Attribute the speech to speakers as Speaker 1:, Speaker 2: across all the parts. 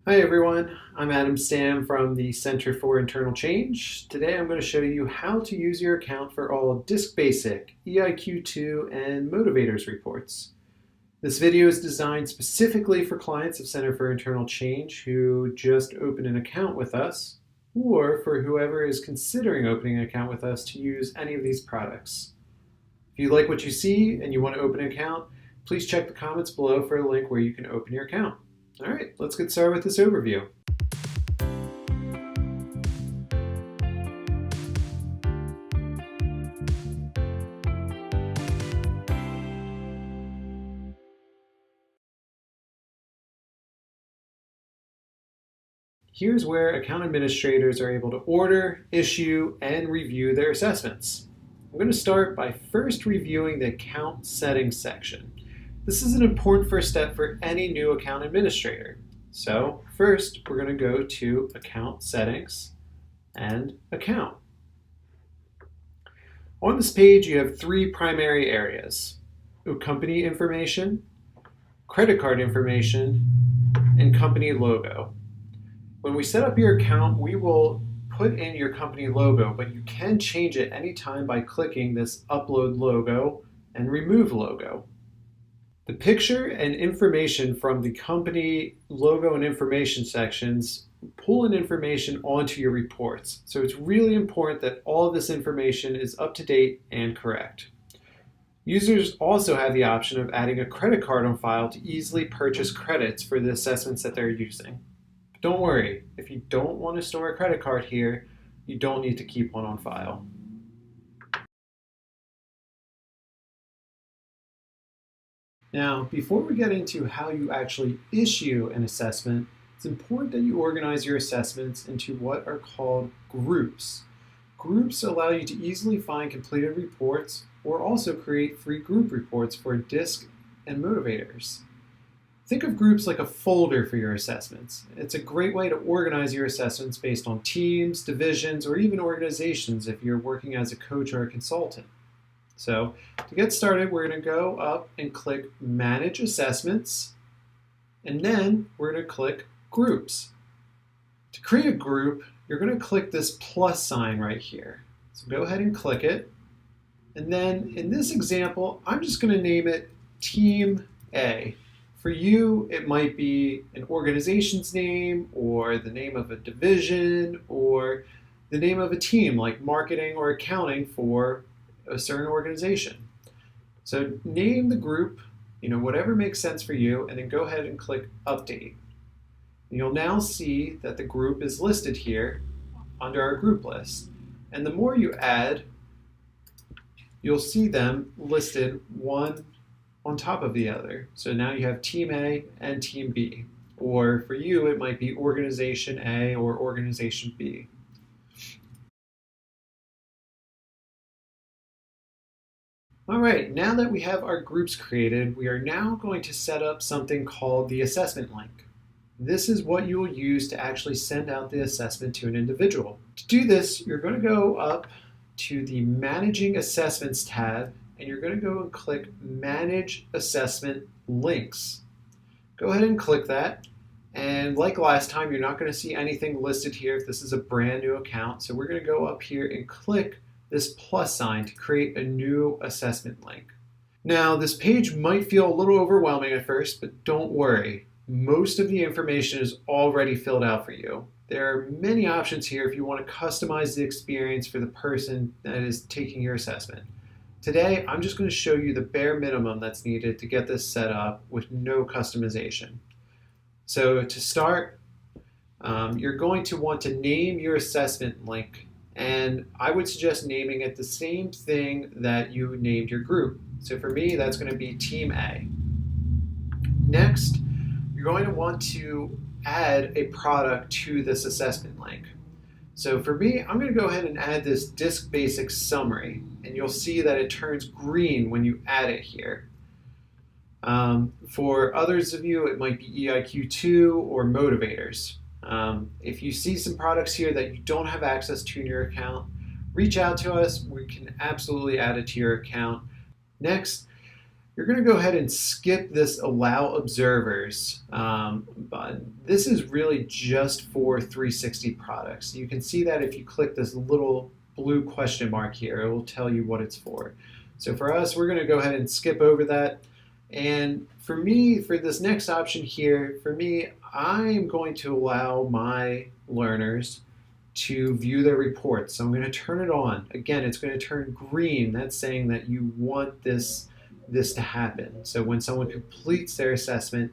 Speaker 1: Hi everyone, I'm Adam Stam from the Center for Internal Change. Today I'm going to show you how to use your account for all Disk Basic, EIQ-2, and Motivators reports. This video is designed specifically for clients of Center for Internal Change who just opened an account with us, or for whoever is considering opening an account with us to use any of these products. If you like what you see and you want to open an account, please check the comments below for a link where you can open your account. All right, let's get started with this overview. Here's where account administrators are able to order, issue, and review their assessments. I'm going to start by first reviewing the account settings section. This is an important first step for any new account administrator. So first, we're going to go to Account Settings and Account. On this page, you have three primary areas: company information, credit card information, and company logo. When we set up your account, we will put in your company logo, but you can change it anytime by clicking this Upload Logo and Remove Logo. The picture and information from the company logo and information sections pull in information onto your reports. So it's really important that all of this information is up to date and correct. Users also have the option of adding a credit card on file to easily purchase credits for the assessments that they're using. But don't worry, if you don't want to store a credit card here, you don't need to keep one on file. Now, before we get into how you actually issue an assessment, it's important that you organize your assessments into what are called groups. Groups allow you to easily find completed reports or also create free group reports for DISC and Motivators. Think of groups like a folder for your assessments. It's a great way to organize your assessments based on teams, divisions, or even organizations if you're working as a coach or a consultant. So to get started, we're going to go up and click Manage Assessments, and then we're going to click Groups. To create a group, you're going to click this plus sign right here. So go ahead and click it. And then in this example, I'm just going to name it Team A. For you, it might be an organization's name, or the name of a division, or the name of a team like marketing or accounting for a certain organization. So name the group, whatever makes sense for you, and then go ahead and click Update. And you'll now see that the group is listed here under our group list. And the more you add, you'll see them listed one on top of the other. So now you have Team A and Team B. Or for you, it might be Organization A or Organization B. All right, now that we have our groups created, we are now going to set up something called the assessment link. This is what you will use to actually send out the assessment to an individual. To do this, you're going to go up to the Managing Assessments tab, and you're going to go and click Manage Assessment Links. Go ahead and click that. And like last time, you're not going to see anything listed here if this is a brand new account. So we're going to go up here and click this plus sign to create a new assessment link. Now, this page might feel a little overwhelming at first, but don't worry. Most of the information is already filled out for you. There are many options here if you want to customize the experience for the person that is taking your assessment. Today, I'm just going to show you the bare minimum that's needed to get this set up with no customization. So to start, you're going to want to name your assessment link. And I would suggest naming it the same thing that you named your group. So for me, that's going to be Team A. Next, you're going to want to add a product to this assessment link. So for me, I'm going to go ahead and add this Disk Basic Summary. And you'll see that it turns green when you add it here. For others of you, it might be EIQ-2 or Motivators. If you see some products here that you don't have access to in your account, reach out to us. We can absolutely add it to your account. Next, You're going to go ahead and skip this allow observers button. This is really just for 360 products. You can see that if you click this little blue question mark here, it will tell you what it's for. So for us, we're going to go ahead and skip over that. And for me, for this next option here, for me, I'm going to allow my learners to view their reports. So I'm going to turn it on. Again, it's going to turn green. That's saying that you want this to happen. So when someone completes their assessment,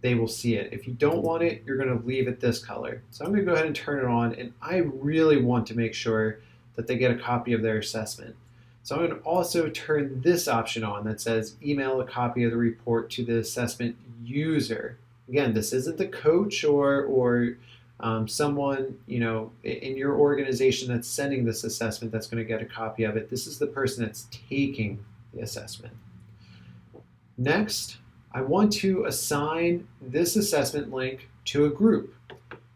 Speaker 1: they will see it. If you don't want it, you're going to leave it this color. So I'm going to go ahead and turn it on, and I really want to make sure that they get a copy of their assessment. So I'm going to also turn this option on that says email a copy of the report to the assessment user. Again, this isn't the coach or someone in your organization that's sending this assessment that's going to get a copy of it. This is the person that's taking the assessment. Next, I want to assign this assessment link to a group.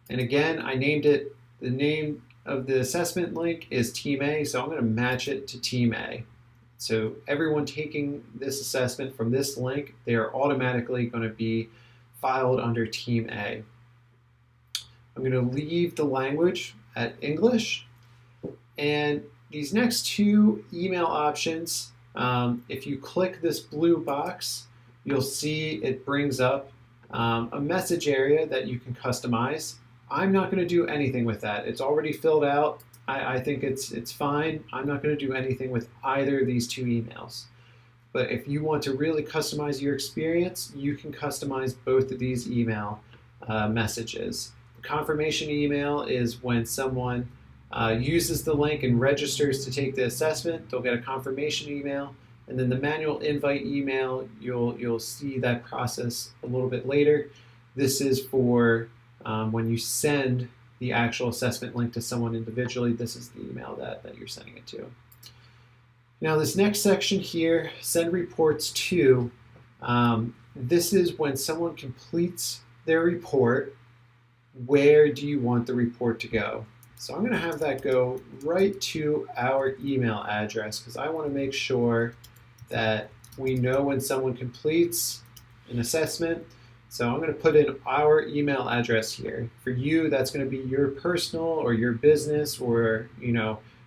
Speaker 1: And again, I named it, the name of the assessment link is Team A, so I'm going to match it to Team A. So everyone taking this assessment from this link, they are automatically going to be filed under Team A. I'm going to leave the language at English. And these next two email options, if you click this blue box, you'll see it brings up a message area that you can customize. I'm not going to do anything with that. It's already filled out. I think it's fine. I'm not going to do anything with either of these two emails. But if you want to really customize your experience, you can customize both of these email messages. The confirmation email is when someone uses the link and registers to take the assessment, they'll get a confirmation email. And then the manual invite email, you'll see that process a little bit later. This is for when you send the actual assessment link to someone individually. This is the email that you're sending it to. Now this next section here, send reports to, this is when someone completes their report, where do you want the report to go? So I'm going to have that go right to our email address because I want to make sure that we know when someone completes an assessment. So I'm going to put in our email address here. For you, that's going to be your personal or your business or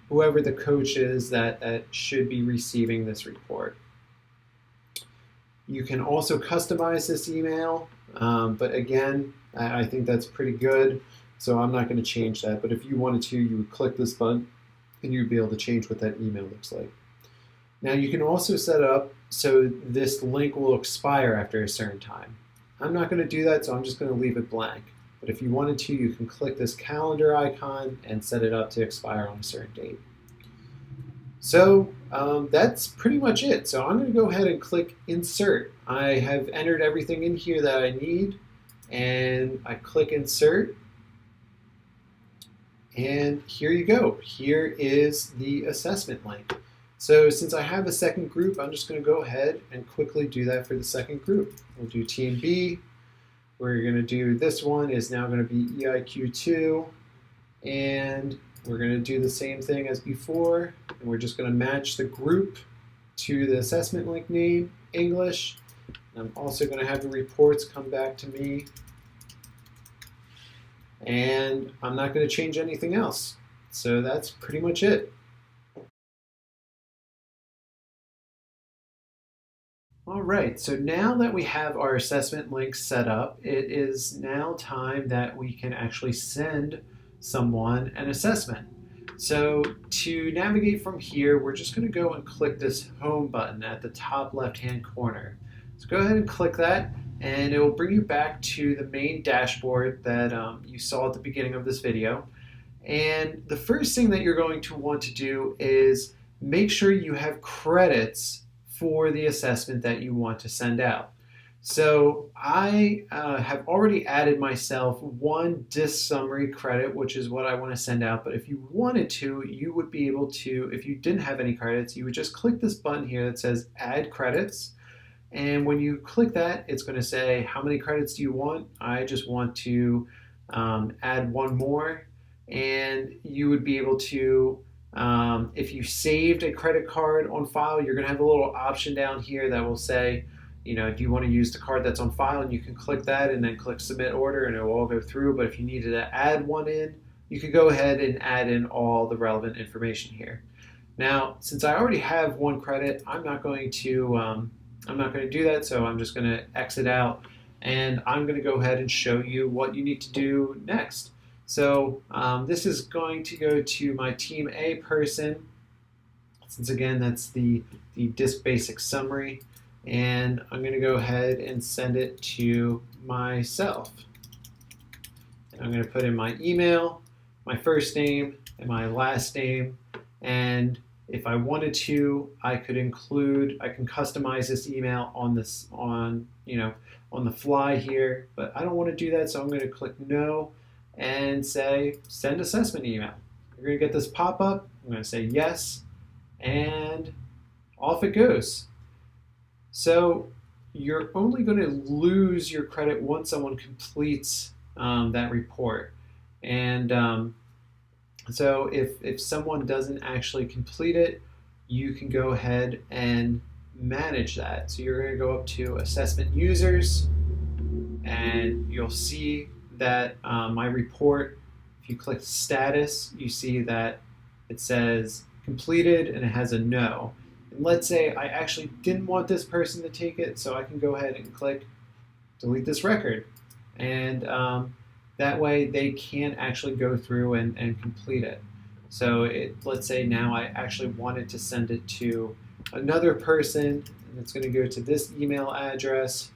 Speaker 1: whoever the coach is that should be receiving this report. You can also customize this email, but again, I think that's pretty good. So I'm not going to change that. But if you wanted to, you would click this button and you'd be able to change what that email looks like. Now you can also set up so this link will expire after a certain time. I'm not going to do that, so I'm just going to leave it blank. But if you wanted to, you can click this calendar icon and set it up to expire on a certain date. So that's pretty much it. So I'm going to go ahead and click Insert. I have entered everything in here that I need, and I click Insert. And here you go. Here is the assessment link. So since I have a second group, I'm just going to go ahead and quickly do that for the second group. We'll do Team B. We're going to do this one is now going to be EIQ-2. And we're going to do the same thing as before. And we're just going to match the group to the assessment link name, English. And I'm also going to have the reports come back to me. And I'm not going to change anything else. So that's pretty much it. All right, so now that we have our assessment link set up, it is now time that we can actually send someone an assessment. So to navigate from here, we're just going to go and click this home button at the top left-hand corner. So go ahead and click that, and it will bring you back to the main dashboard that you saw at the beginning of this video. And the first thing that you're going to want to do is make sure you have credits for the assessment that you want to send out. So I have already added myself one disc summary credit, which is what I want to send out. But if you wanted to, you would be able to, if you didn't have any credits, you would just click this button here that says Add Credits. And when you click that, it's going to say, how many credits do you want? I just want to add one more. And you would be able to If you saved a credit card on file, you're going to have a little option down here that will say, do you want to use the card that's on file? And you can click that and then click submit order and it will all go through. But if you needed to add one in, you could go ahead and add in all the relevant information here. Now, since I already have one credit, I'm not going to do that. So I'm just going to exit out and I'm going to go ahead and show you what you need to do next. So this is going to go to my Team A person, since again that's the DISC basic summary, and I'm going to go ahead and send it to myself. And I'm going to put in my email, my first name, and my last name, and if I wanted to, I can customize this email on the fly here, but I don't want to do that, so I'm going to click no and say send assessment email. You're going to get this pop-up. I'm going to say yes, and off it goes. So you're only going to lose your credit once someone completes that report. And so if someone doesn't actually complete it, you can go ahead and manage that. So you're going to go up to assessment users, and you'll see that my report, if you click status, you see that it says completed and it has a no. And let's say I actually didn't want this person to take it, so I can go ahead and click delete this record. And that way they can't actually go through and complete it. So let's say now I actually wanted to send it to another person, and it's going to go to this email address.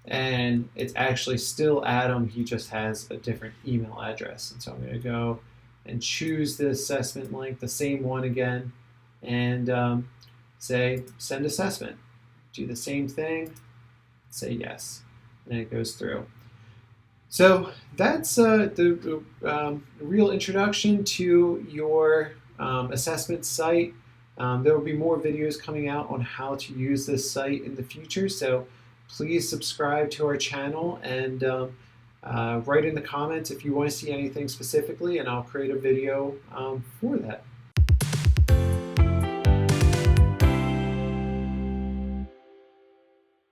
Speaker 1: And it's actually still Adam, he just has a different email address. And so I'm going to go and choose the assessment link, the same one again, and say send assessment. Do the same thing, say yes, and it goes through. So that's the real introduction to your assessment site. There will be more videos coming out on how to use this site in the future, so please subscribe to our channel and write in the comments if you want to see anything specifically, and I'll create a video for that.